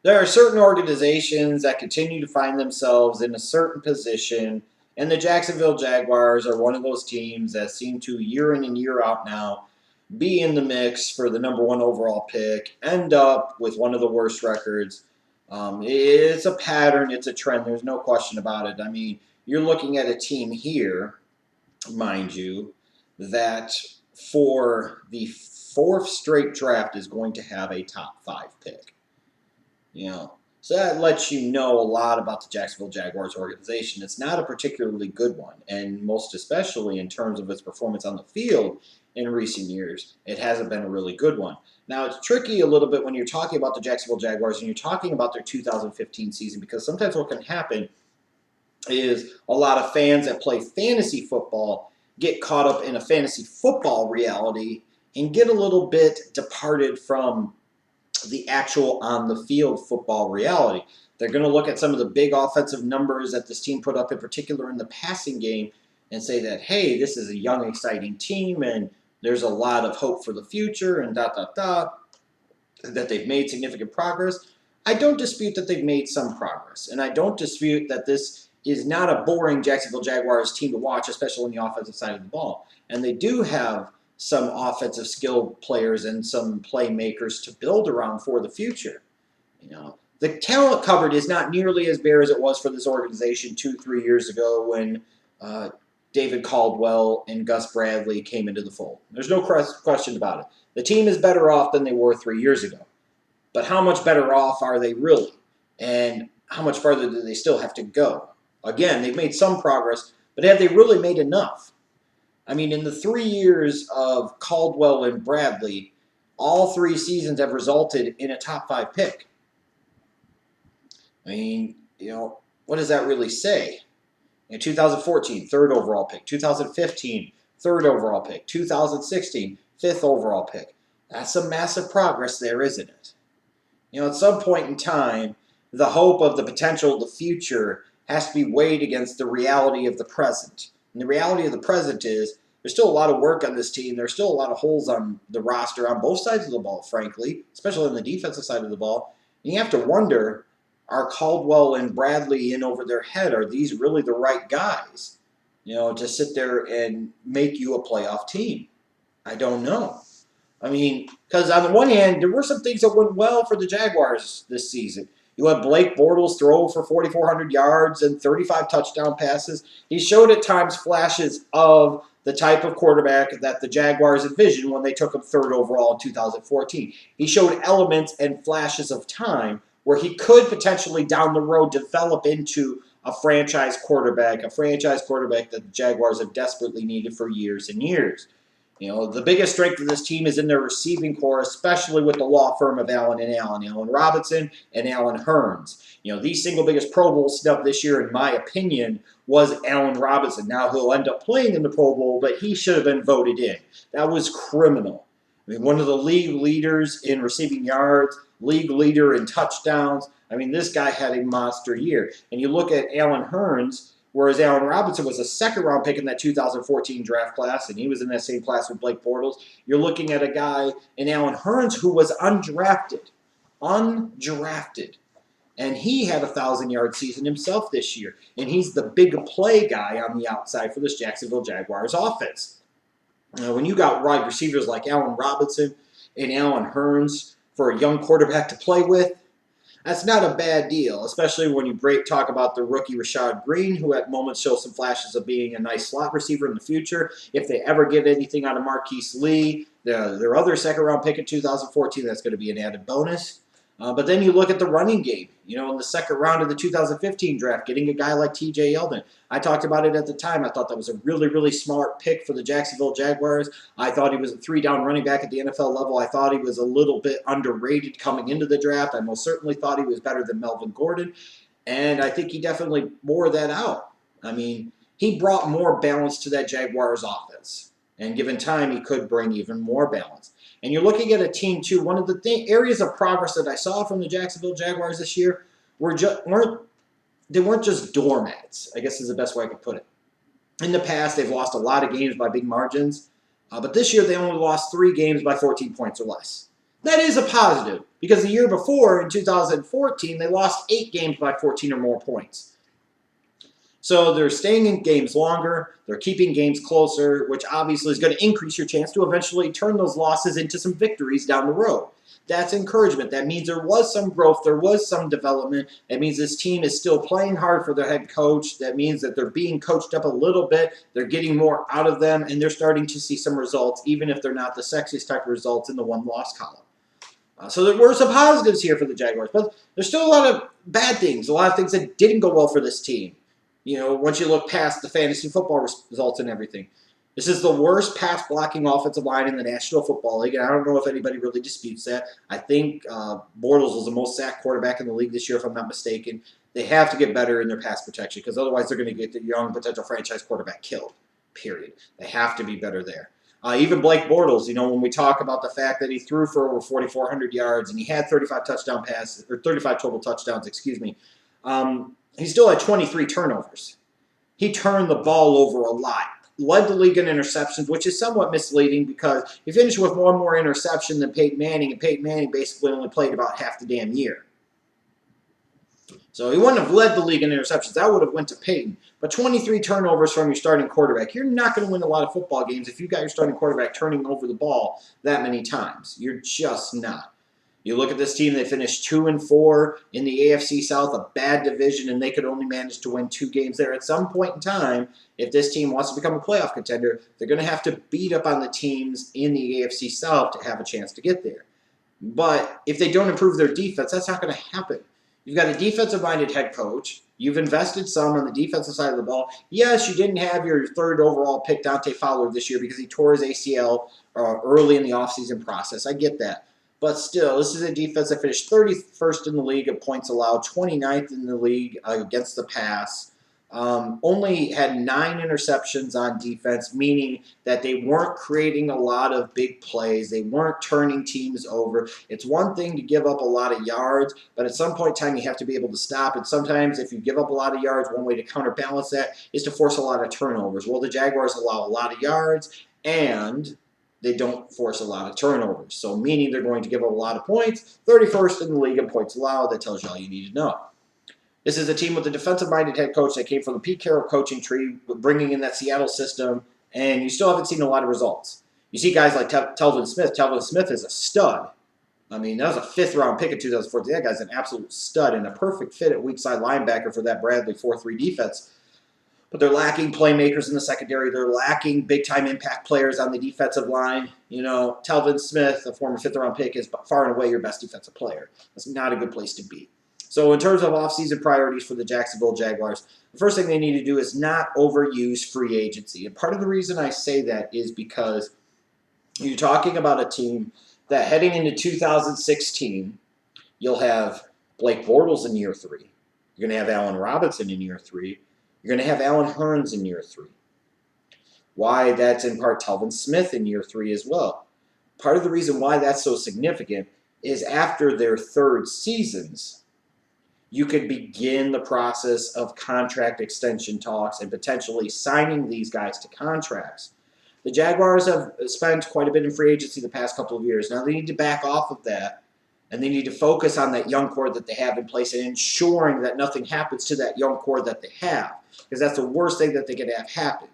There are certain organizations that continue to find themselves in a certain position, and the Jacksonville Jaguars are one of those teams that seem to, year in and year out now, be in the mix for the number one overall pick, end up with one of the worst records. It's a pattern, it's a trend, there's no question about it. I mean, you're looking at a team here, mind you, that for the fourth straight draft is going to have a top five pick. So that lets you know a lot about the Jacksonville Jaguars organization. It's not a particularly good one, and most especially in terms of its performance on the field in recent years, it hasn't been a really good one. Now, it's tricky a little bit when you're talking about the Jacksonville Jaguars and you're talking about their 2015 season, because sometimes what can happen is a lot of fans that play fantasy football get caught up in a fantasy football reality and get a little bit departed from the actual on-the-field football reality. They're going to look at some of the big offensive numbers that this team put up, in particular in the passing game, and say that, hey, this is a young, exciting team, and there's a lot of hope for the future, and that they've made significant progress. I don't dispute that they've made some progress, and I don't dispute that this is not a boring Jacksonville Jaguars team to watch, especially on the offensive side of the ball. And they do have some offensive skill players and some playmakers to build around for the future. The talent cupboard is not nearly as bare as it was for this organization 2-3 years ago when David Caldwell and Gus Bradley came into the fold. There's no question about it. The team is better off than they were 3 years ago. But how much better off are they really? And how much farther do they still have to go? Again, they've made some progress, but have they really made enough? I mean, in the 3 years of Caldwell and Bradley, all 3 seasons have resulted in a top 5 pick. I mean, what does that really say? In 2014, 3rd overall pick. 2015, 3rd overall pick. 2016, 5th overall pick. That's some massive progress there, isn't it? At some point in time, the hope of the potential of the future has to be weighed against the reality of the present. And the reality of the present is there's still a lot of work on this team. There's still a lot of holes on the roster on both sides of the ball, frankly, especially on the defensive side of the ball. And you have to wonder, are Caldwell and Bradley in over their head? Are these really the right guys, to sit there and make you a playoff team? I don't know. I mean, because on the one hand, there were some things that went well for the Jaguars this season. You had Blake Bortles throw for 4,400 yards and 35 touchdown passes. He showed at times flashes of the type of quarterback that the Jaguars envisioned when they took him 3rd overall in 2014. He showed elements and flashes of time where he could potentially down the road develop into a franchise quarterback that the Jaguars have desperately needed for years and years. The biggest strength of this team is in their receiving core, especially with the law firm of Allen Robinson and Allen Hurns. The single biggest Pro Bowl snub this year, in my opinion, was Allen Robinson. Now, he'll end up playing in the Pro Bowl, but he should have been voted in. That was criminal. I mean, one of the league leaders in receiving yards, league leader in touchdowns. I mean, this guy had a monster year. And you look at Allen Hurns, whereas Allen Robinson was a 2nd-round pick in that 2014 draft class, and he was in that same class with Blake Bortles. You're looking at a guy in Allen Hurns who was undrafted. And he had a 1,000-yard season himself this year. And he's the big play guy on the outside for this Jacksonville Jaguars offense. When you got wide receivers like Allen Robinson and Allen Hurns for a young quarterback to play with, that's not a bad deal, especially when you talk about the rookie Rashad Green, who at moments shows some flashes of being a nice slot receiver in the future. If they ever get anything out of Marquise Lee, their other 2nd-round pick in 2014, that's going to be an added bonus. But then you look at the running game. In the 2nd round of the 2015 draft, getting a guy like T.J. Yeldon. I talked about it at the time. I thought that was a really, really smart pick for the Jacksonville Jaguars. I thought he was a 3-down running back at the NFL level. I thought he was a little bit underrated coming into the draft. I most certainly thought he was better than Melvin Gordon. And I think he definitely bore that out. I mean, he brought more balance to that Jaguars offense. And given time, he could bring even more balance. And you're looking at a team, too. One of the areas of progress that I saw from the Jacksonville Jaguars this year weren't just doormats, I guess is the best way I could put it. In the past, they've lost a lot of games by big margins. But this year, they only lost 3 games by 14 points or less. That is a positive because the year before, in 2014, they lost 8 games by 14 or more points. So they're staying in games longer, they're keeping games closer, which obviously is going to increase your chance to eventually turn those losses into some victories down the road. That's encouragement. That means there was some growth, there was some development. That means this team is still playing hard for their head coach. That means that they're being coached up a little bit, they're getting more out of them, and they're starting to see some results, even if they're not the sexiest type of results in the one-loss column. So there were some positives here for the Jaguars, but there's still a lot of bad things, a lot of things that didn't go well for this team. You know, once you look past the fantasy football results and everything. This is the worst pass blocking offensive line in the National Football League, and I don't know if anybody really disputes that. I think Bortles was the most sacked quarterback in the league this year, if I'm not mistaken. They have to get better in their pass protection because otherwise they're going to get the young potential franchise quarterback killed, period. They have to be better there. Even Blake Bortles, you know, when we talk about the fact that he threw for over 4,400 yards and he had 35 touchdown passes, or 35 total touchdowns, excuse me, he still had 23 turnovers. He turned the ball over a lot. Led the league in interceptions, which is somewhat misleading because he finished with one more interception than Peyton Manning, and Peyton Manning basically only played about half the damn year. So he wouldn't have led the league in interceptions. That would have went to Peyton. But 23 turnovers from your starting quarterback. You're not going to win a lot of football games if you've got your starting quarterback turning over the ball that many times. You're just not. You look at this team, they finished 2-4 in the AFC South, a bad division, and they could only manage to win 2 games there. At some point in time, if this team wants to become a playoff contender, they're going to have to beat up on the teams in the AFC South to have a chance to get there. But if they don't improve their defense, that's not going to happen. You've got a defensive-minded head coach. You've invested some on the defensive side of the ball. Yes, you didn't have your 3rd overall pick, Dante Fowler, this year because he tore his ACL early in the offseason process. I get that. But still, this is a defense that finished 31st in the league of points allowed, 29th in the league against the pass. Only had 9 interceptions on defense, meaning that they weren't creating a lot of big plays. They weren't turning teams over. It's one thing to give up a lot of yards, but at some point in time, you have to be able to stop. And sometimes if you give up a lot of yards, one way to counterbalance that is to force a lot of turnovers. Well, the Jaguars allow a lot of yards, and they don't force a lot of turnovers. So meaning they're going to give up a lot of points. 31st in the league in points allowed. That tells you all you need to know. This is a team with a defensive-minded head coach that came from the Pete Carroll coaching tree, bringing in that Seattle system, and you still haven't seen a lot of results. You see guys like Telvin Smith. Telvin Smith is a stud. I mean, that was a 5th-round pick in 2014. That guy's an absolute stud and a perfect fit at weak side linebacker for that Bradley 4-3 defense. But they're lacking playmakers in the secondary. They're lacking big-time impact players on the defensive line. You know, Telvin Smith, a former 5th-round pick, is far and away your best defensive player. That's not a good place to be. So in terms of offseason priorities for the Jacksonville Jaguars, the first thing they need to do is not overuse free agency. And part of the reason I say that is because you're talking about a team that heading into 2016, you'll have Blake Bortles in year 3. You're going to have Allen Robinson in year 3. You're going to have Allen Hurns in year 3. Why? That's in part Telvin Smith in year 3 as well. Part of the reason why that's so significant is after their 3rd seasons, you could begin the process of contract extension talks and potentially signing these guys to contracts. The Jaguars have spent quite a bit in free agency the past couple of years. Now they need to back off of that, and they need to focus on that young core that they have in place and ensuring that nothing happens to that young core that they have, because that's the worst thing that they could have happen.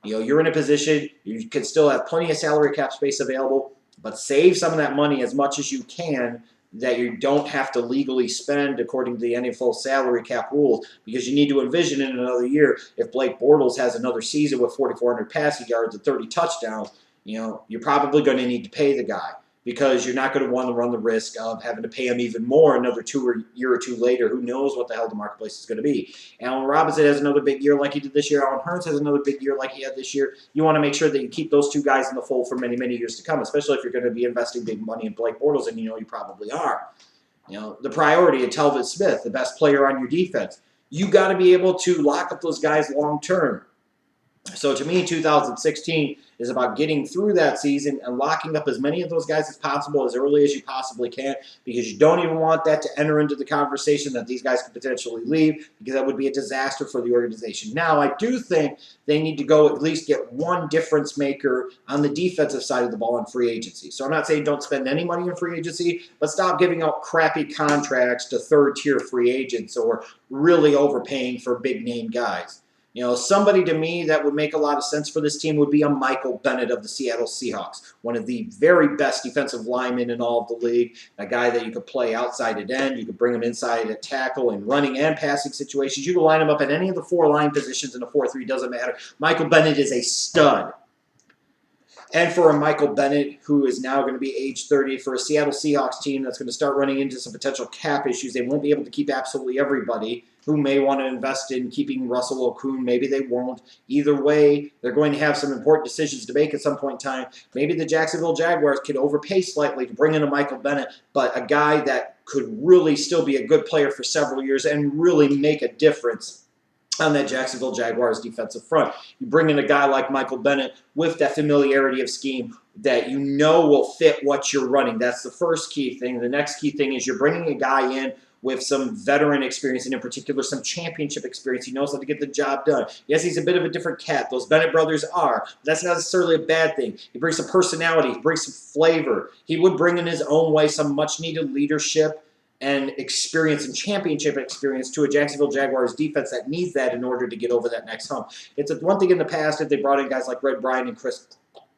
You know, you're in a position, you can still have plenty of salary cap space available, but save some of that money as much as you can that you don't have to legally spend according to the NFL salary cap rules, because you need to envision in another year if Blake Bortles has another season with 4,400 passing yards and 30 touchdowns, you know, you're probably going to need to pay the guy, because you're not going to want to run the risk of having to pay him even more another year or 2 later. Who knows what the hell the marketplace is going to be. Allen Robinson has another big year like he did this year. Allen Hurns has another big year like he had this year. You want to make sure that you keep those 2 guys in the fold for many, many years to come, especially if you're going to be investing big money in Blake Bortles, and you know you probably are. You know, the priority of Telvin Smith, the best player on your defense. You got to be able to lock up those guys long term. So to me, 2016 is about getting through that season and locking up as many of those guys as possible as early as you possibly can, because you don't even want that to enter into the conversation that these guys could potentially leave, because that would be a disaster for the organization. Now, I do think they need to go at least get one difference maker on the defensive side of the ball in free agency. So I'm not saying don't spend any money in free agency, but stop giving out crappy contracts to third-tier free agents or really overpaying for big-name guys. You know, somebody to me that would make a lot of sense for this team would be a Michael Bennett of the Seattle Seahawks, one of the very best defensive linemen in all of the league, a guy that you could play outside at end, you could bring him inside at tackle in running and passing situations. You could line him up at any of the four line positions in a 4-3, doesn't matter. Michael Bennett is a stud. And for a Michael Bennett, who is now going to be age 30, for a Seattle Seahawks team that's going to start running into some potential cap issues, they won't be able to keep absolutely everybody who may want to invest in keeping Russell Okung. Maybe they won't. Either way, they're going to have some important decisions to make at some point in time. Maybe the Jacksonville Jaguars could overpay slightly to bring in a Michael Bennett, but a guy that could really still be a good player for several years and really make a difference on that Jacksonville Jaguars defensive front. You bring in a guy like Michael Bennett with that familiarity of scheme that you know will fit what you're running. That's the first key thing. The next key thing is you're bringing a guy in with some veteran experience, and in particular some championship experience. He knows how to get the job done. Yes, he's a bit of a different cat. Those Bennett brothers are. But that's not necessarily a bad thing. He brings some personality. He brings some flavor. He would bring in his own way some much-needed leadership and experience and championship experience to a Jacksonville Jaguars defense that needs that in order to get over that next hump. It's one thing in the past if they brought in guys like Red Bryant and Chris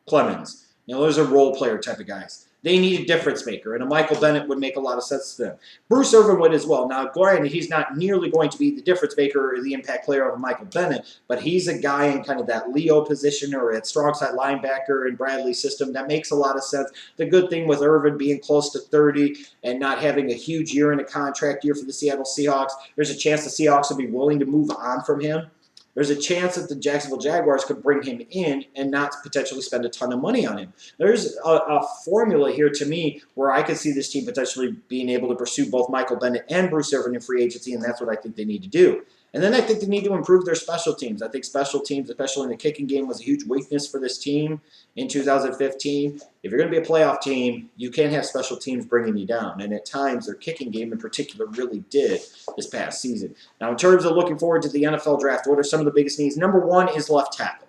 Clemens. You know, those are role player type of guys. They need a difference maker, and a Michael Bennett would make a lot of sense to them. Bruce Irvin would as well. Now, granted, he's not nearly going to be the difference maker or the impact player of a Michael Bennett, but he's a guy in kind of that Leo position or at strong side linebacker in Bradley's system. That makes a lot of sense. The good thing with Irvin being close to 30 and not having a huge year in a contract year for the Seattle Seahawks, there's a chance the Seahawks will be willing to move on from him. There's a chance that the Jacksonville Jaguars could bring him in and not potentially spend a ton of money on him. There's a formula here to me where I could see this team potentially being able to pursue both Michael Bennett and Bruce Irvin in free agency, and that's what I think they need to do. And then I think they need to improve their special teams. I think special teams, especially in the kicking game, was a huge weakness for this team in 2015. If you're going to be a playoff team, you can't have special teams bringing you down. And at times, their kicking game in particular really did this past season. Now, in terms of looking forward to the NFL draft, what are some of the biggest needs? Number one is left tackle.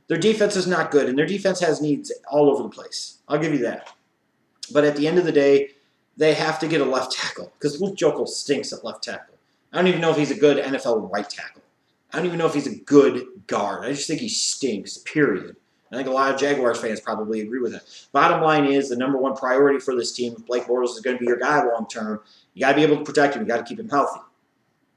Their defense is not good, and their defense has needs all over the place. I'll give you that. But at the end of the day, they have to get a left tackle because Luke Jokel stinks at left tackle. I don't even know if he's a good NFL right tackle. I don't even know if he's a good guard. I just think he stinks, period. I think a lot of Jaguars fans probably agree with that. Bottom line is the number one priority for this team, if Blake Bortles is going to be your guy long term, you got to be able to protect him. You got to keep him healthy.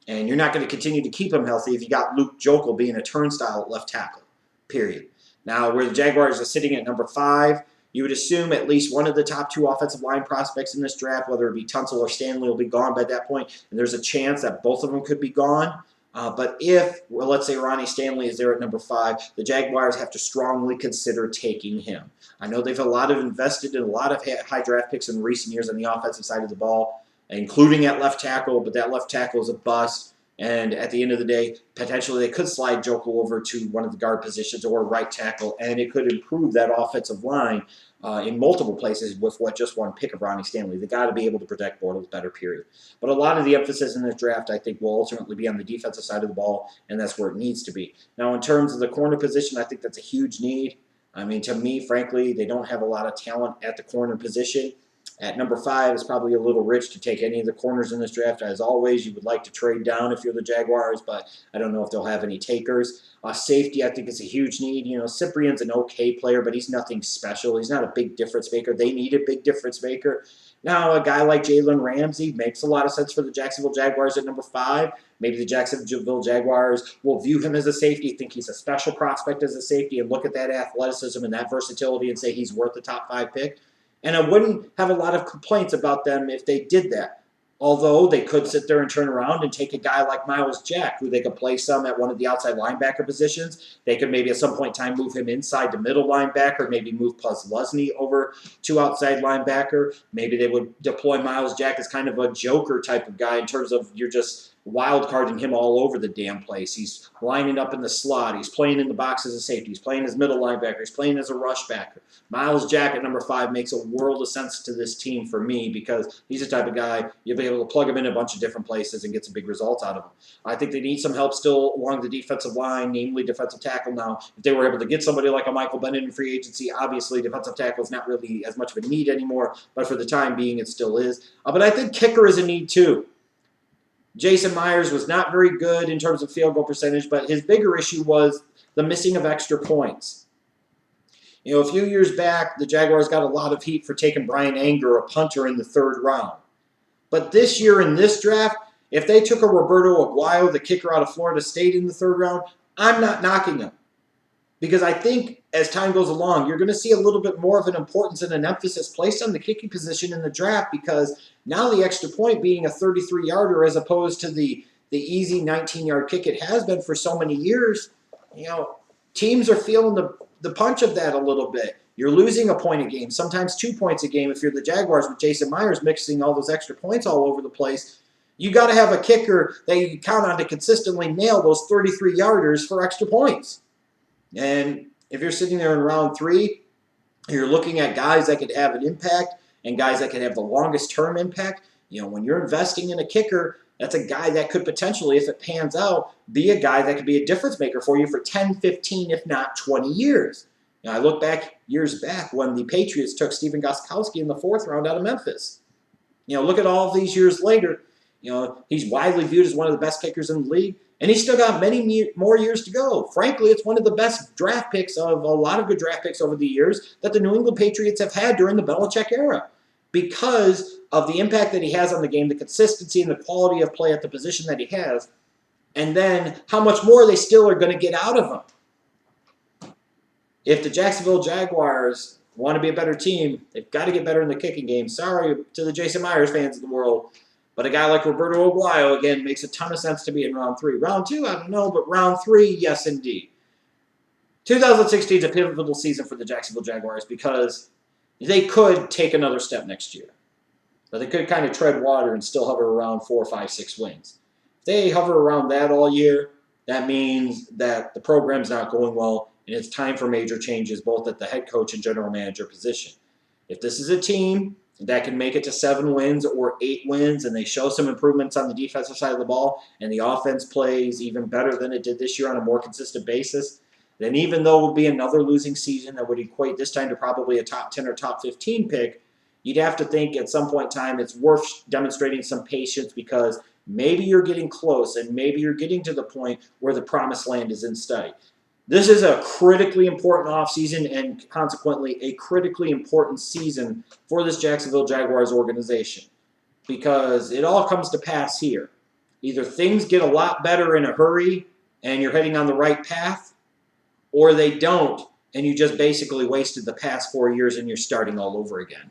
And you're not going to continue to keep him healthy if you got Luke Jokel being a turnstile at left tackle, period. Now, where the Jaguars are sitting at number 5, you would assume at least one of the top 2 offensive line prospects in this draft, whether it be Tunsil or Stanley, will be gone by that point. And there's a chance that both of them could be gone. But if, well, let's say Ronnie Stanley is there at number 5, the Jaguars have to strongly consider taking him. I know they've invested in a lot of high draft picks in recent years on the offensive side of the ball, including at left tackle, but that left tackle is a bust. And at the end of the day, potentially they could slide Jokel over to one of the guard positions or right tackle, and it could improve that offensive line in multiple places with just one pick of Ronnie Stanley. They got to be able to protect Bortles better, period. But a lot of the emphasis in this draft, I think, will ultimately be on the defensive side of the ball, and that's where it needs to be. Now, in terms of the corner position, I think that's a huge need. I mean, to me, frankly, they don't have a lot of talent at the corner position. At number 5, it's probably a little rich to take any of the corners in this draft. As always, you would like to trade down if you're the Jaguars, but I don't know if they'll have any takers. Safety, I think, is a huge need. You know, Cyprian's an okay player, but he's nothing special. He's not a big difference maker. They need a big difference maker. Now, a guy like Jalen Ramsey makes a lot of sense for the Jacksonville Jaguars at number 5. Maybe the Jacksonville Jaguars will view him as a safety, think he's a special prospect as a safety, and look at that athleticism and that versatility and say he's worth the top 5 pick. And I wouldn't have a lot of complaints about them if they did that. Although they could sit there and turn around and take a guy like Miles Jack, who they could play some at one of the outside linebacker positions. They could maybe at some point in time move him inside to middle linebacker, maybe move Posluszny over to outside linebacker. Maybe they would deploy Miles Jack as kind of a joker type of guy in terms of you're just wild carding him all over the damn place. He's lining up in the slot. He's playing in the box as a safety. He's playing as middle linebacker. He's playing as a rush backer. Myles Jack at number 5 makes a world of sense to this team for me because he's the type of guy you'll be able to plug him in a bunch of different places and get some big results out of him. I think they need some help still along the defensive line, namely defensive tackle now. If they were able to get somebody like a Michael Bennett in free agency, obviously defensive tackle is not really as much of a need anymore, but for the time being it still is. But I think kicker is a need too. Jason Myers was not very good in terms of field goal percentage, but his bigger issue was the missing of extra points. You know, a few years back, the Jaguars got a lot of heat for taking Brian Anger, a punter, in the 3rd round. But this year in this draft, if they took a Roberto Aguayo, the kicker out of Florida State, in the 3rd round, I'm not knocking him. Because I think as time goes along, you're going to see a little bit more of an importance and an emphasis placed on the kicking position in the draft because now the extra point being a 33-yarder as opposed to the easy 19-yard kick it has been for so many years, you know, teams are feeling the punch of that a little bit. You're losing a point a game, sometimes 2 points a game if you're the Jaguars with Jason Myers mixing all those extra points all over the place. You got to have a kicker that you can count on to consistently nail those 33-yarders for extra points. And if you're sitting there in round 3, you're looking at guys that could have an impact and guys that could have the longest term impact. You know, when you're investing in a kicker, that's a guy that could potentially, if it pans out, be a guy that could be a difference maker for you for 10, 15, if not 20 years. Now, I look back years back when the Patriots took Stephen Gostkowski in the 4th round out of Memphis. You know, look at all of these years later. You know, he's widely viewed as one of the best kickers in the league. And he's still got many more years to go. Frankly, it's one of the best draft picks of a lot of good draft picks over the years that the New England Patriots have had during the Belichick era because of the impact that he has on the game, the consistency and the quality of play at the position that he has, and then how much more they still are going to get out of him. If the Jacksonville Jaguars want to be a better team, they've got to get better in the kicking game. Sorry to the Jason Myers fans of the world. But a guy like Roberto Aguayo, again, makes a ton of sense to be in round 3. Round 2, I don't know, but round 3, yes, indeed. 2016 is a pivotal season for the Jacksonville Jaguars because they could take another step next year. But they could kind of tread water and still hover around 4, 5, 6 wins. If they hover around that all year, that means that the program's not going well, and it's time for major changes both at the head coach and general manager position. If this is a team that can make it to 7 wins or 8 wins, and they show some improvements on the defensive side of the ball, and the offense plays even better than it did this year on a more consistent basis, then even though it would be another losing season that would equate this time to probably a top 10 or top 15 pick, you'd have to think at some point in time it's worth demonstrating some patience because maybe you're getting close and maybe you're getting to the point where the promised land is in sight. This is a critically important offseason and consequently a critically important season for this Jacksonville Jaguars organization because it all comes to pass here. Either things get a lot better in a hurry and you're heading on the right path, or they don't and you just basically wasted the past 4 years and you're starting all over again.